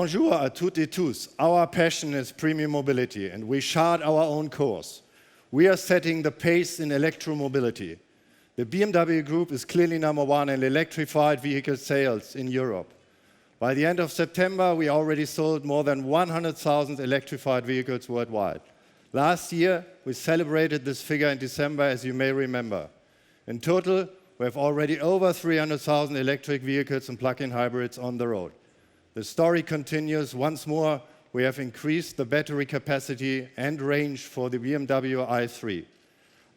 Bonjour à toutes et tous. Our passion is premium mobility, and we chart our own course. We are setting the pace in electromobility. The BMW Group is clearly number one in electrified vehicle sales in Europe. By the end of September, we already sold more than 100,000 electrified vehicles worldwide. Last year, we celebrated this figure in December, as you may remember. In total, we have already over 300,000 electric vehicles and plug-in hybrids on the road. The story continues once more. We have increased the battery capacity and range for the BMW i3.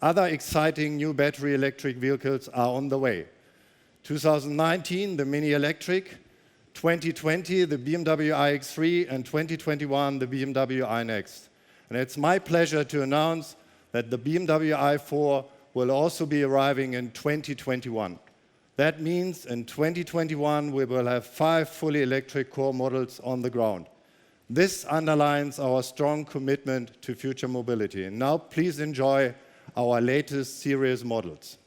Other exciting new battery electric vehicles are on the way. 2019, the Mini Electric, 2020, the BMW iX3, and 2021, the BMW iNext. And it's my pleasure to announce that the BMW i4 will also be arriving in 2021. That means in 2021, we will have 5 fully electric core models on the ground. This underlines our strong commitment to future mobility. And now, please enjoy our latest series models.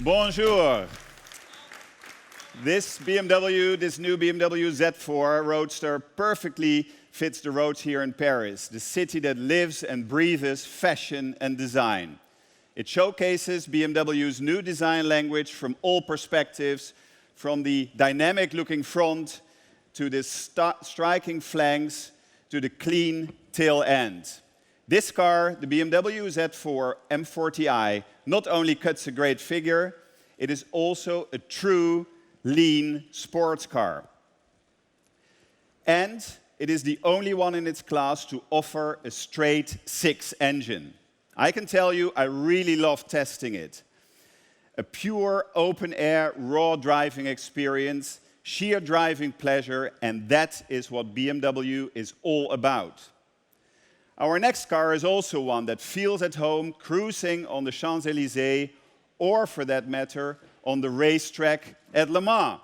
Bonjour. This new BMW Z4 Roadster perfectly fits the roads here in Paris, the city that lives and breathes fashion and design. It showcases BMW's new design language from all perspectives, from the dynamic-looking front to the striking flanks to the clean tail end. This car, the BMW Z4 M40i, not only cuts a great figure, it is also a true lean sports car. And it is the only one in its class to offer a straight 6 engine. I can tell you, I really love testing it. A pure open-air, raw driving experience, sheer driving pleasure, and that is what BMW is all about. Our next car is also one that feels at home cruising on the Champs-Élysées, or for that matter, on the racetrack at Le Mans.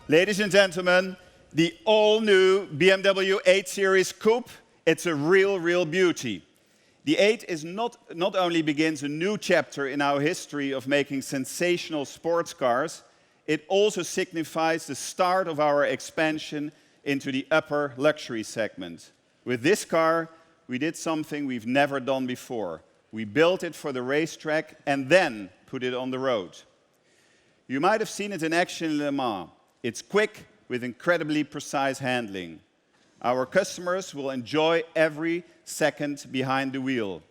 Ladies and gentlemen, the all-new BMW 8 Series Coupe, it's a real beauty. The 8 is not only begins a new chapter in our history of making sensational sports cars, it also signifies the start of our expansion into the upper luxury segment. With this car, we did something we've never done before. We built it for the racetrack and then put it on the road. You might have seen it in action in Le Mans. It's quick with incredibly precise handling. Our customers will enjoy every second behind the wheel.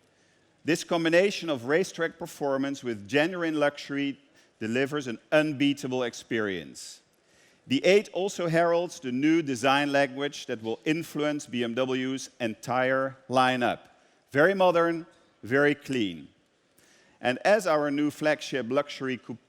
This combination of racetrack performance with genuine luxury delivers an unbeatable experience. The 8 also heralds the new design language that will influence BMW's entire lineup. Very modern, very clean. And as our new flagship luxury coupe,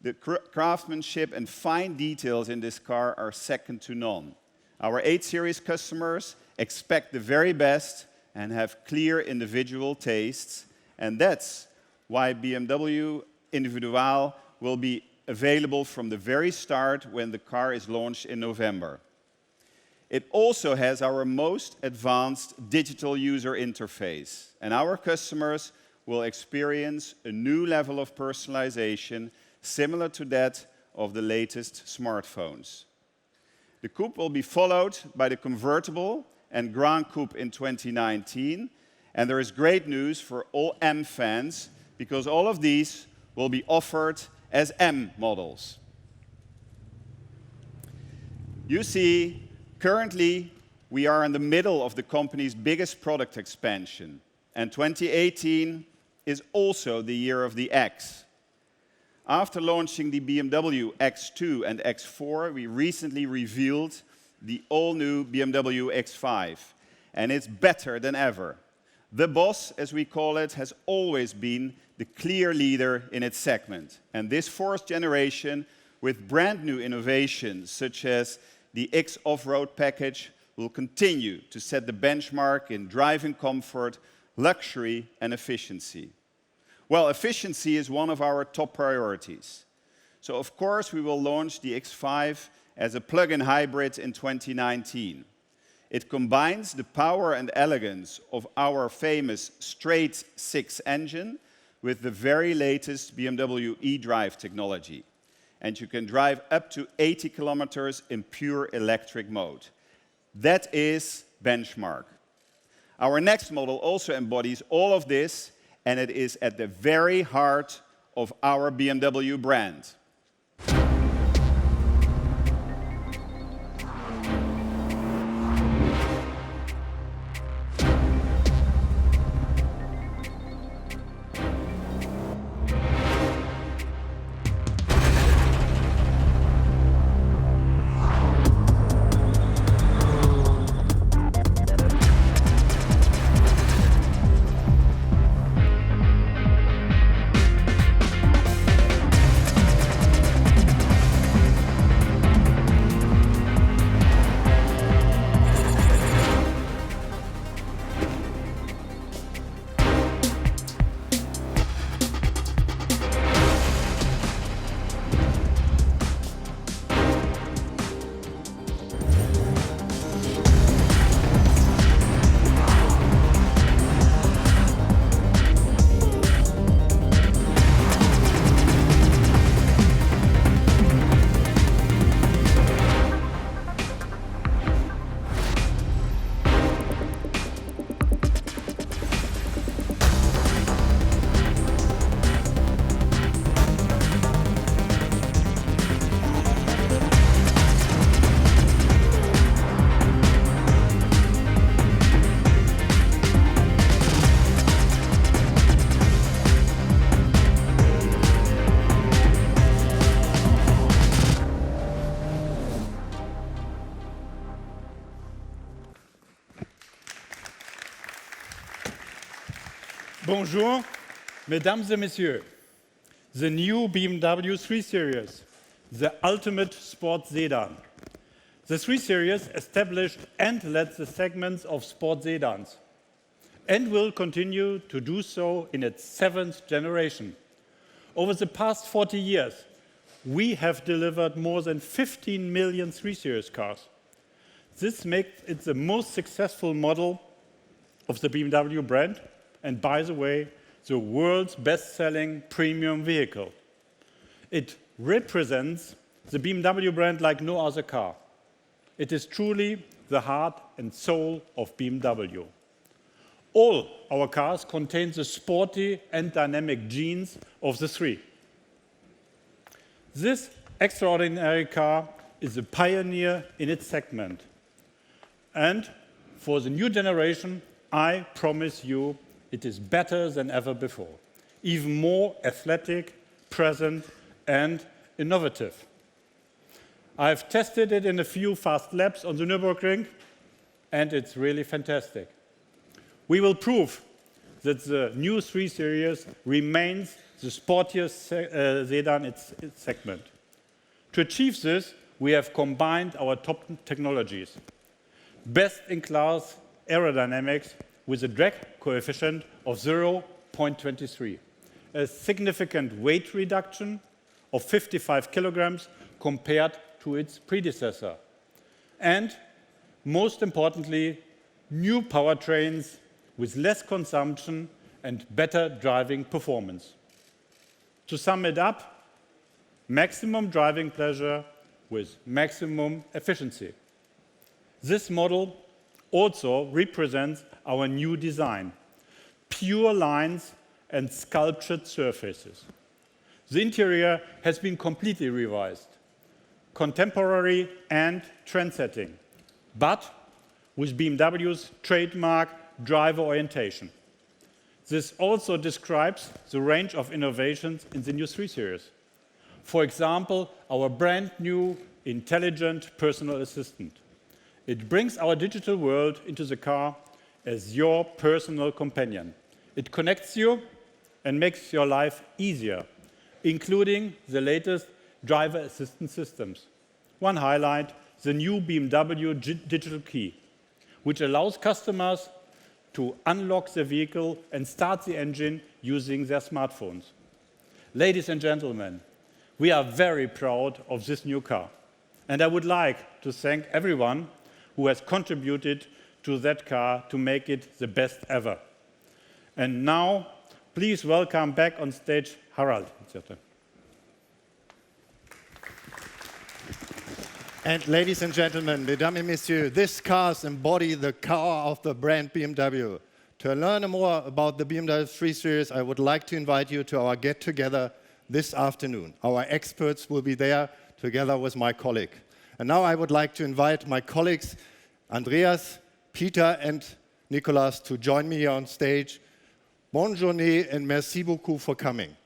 the craftsmanship and fine details in this car are second to none. Our 8 Series customers expect the very best and have clear individual tastes, and that's why BMW Individual will be available from the very start when the car is launched in November. It also has our most advanced digital user interface, and our customers will experience a new level of personalization similar to that of the latest smartphones. The coupe will be followed by the convertible and Grand Coupe in 2019. And there is great news for all M fans, because all of these will be offered as M models. You see, currently, we are in the middle of the company's biggest product expansion. And 2018 is also the year of the X. After launching the BMW X2 and X4, we recently revealed the all-new BMW X5. And it's better than ever. The boss, as we call it, has always been the clear leader in its segment. And this fourth generation, with brand new innovations such as the X off-road package, will continue to set the benchmark in driving comfort, luxury, and efficiency. Well, efficiency is one of our top priorities. So, of course, we will launch the X5 as a plug-in hybrid in 2019. It combines the power and elegance of our famous straight six engine with the very latest BMW eDrive technology. And you can drive up to 80 kilometers in pure electric mode. That is benchmark. Our next model also embodies all of this, and it is at the very heart of our BMW brand. Bonjour, mesdames et messieurs. The new BMW 3 Series, the ultimate sports sedan. The 3 Series established and led the segments of sport sedans and will continue to do so in its 7th generation. Over the past 40 years, we have delivered more than 15 million 3 Series cars. This makes it the most successful model of the BMW brand, and by the way, the world's best-selling premium vehicle. It represents the BMW brand like no other car. It is truly the heart and soul of BMW. All our cars contain the sporty and dynamic genes of the 3. This extraordinary car is a pioneer in its segment. And for the new generation, I promise you, it is better than ever before, even more athletic, present, and innovative. I've tested it in a few fast laps on the Nürburgring, and it's really fantastic. We will prove that the new 3 Series remains the sportiest sedan in its segment. To achieve this, we have combined our top technologies. Best-in-class aerodynamics with a drag coefficient of 0.23, a significant weight reduction of 55 kilograms compared to its predecessor, and most importantly, new powertrains with less consumption and better driving performance. To sum it up, maximum driving pleasure with maximum efficiency. This model also represents our new design, pure lines and sculptured surfaces. The interior has been completely revised, contemporary and trend-setting, but with BMW's trademark driver orientation. This also describes the range of innovations in the new 3 Series. For example, our brand new intelligent personal assistant. It brings our digital world into the car as your personal companion. It connects you and makes your life easier, including the latest driver assistance systems. One highlight, the new BMW digital key, which allows customers to unlock the vehicle and start the engine using their smartphones. Ladies and gentlemen, we are very proud of this new car. And I would like to thank everyone who has contributed to that car to make it the best ever. And now, please welcome back on stage Harald. And ladies and gentlemen, mesdames et messieurs, these cars embody the car of the brand BMW. To learn more about the BMW 3 Series, I would like to invite you to our get-together this afternoon. Our experts will be there together with my colleague. And now I would like to invite my colleagues, Andreas, Peter, and Nicolas, to join me here on stage. Bonne journée and merci beaucoup for coming.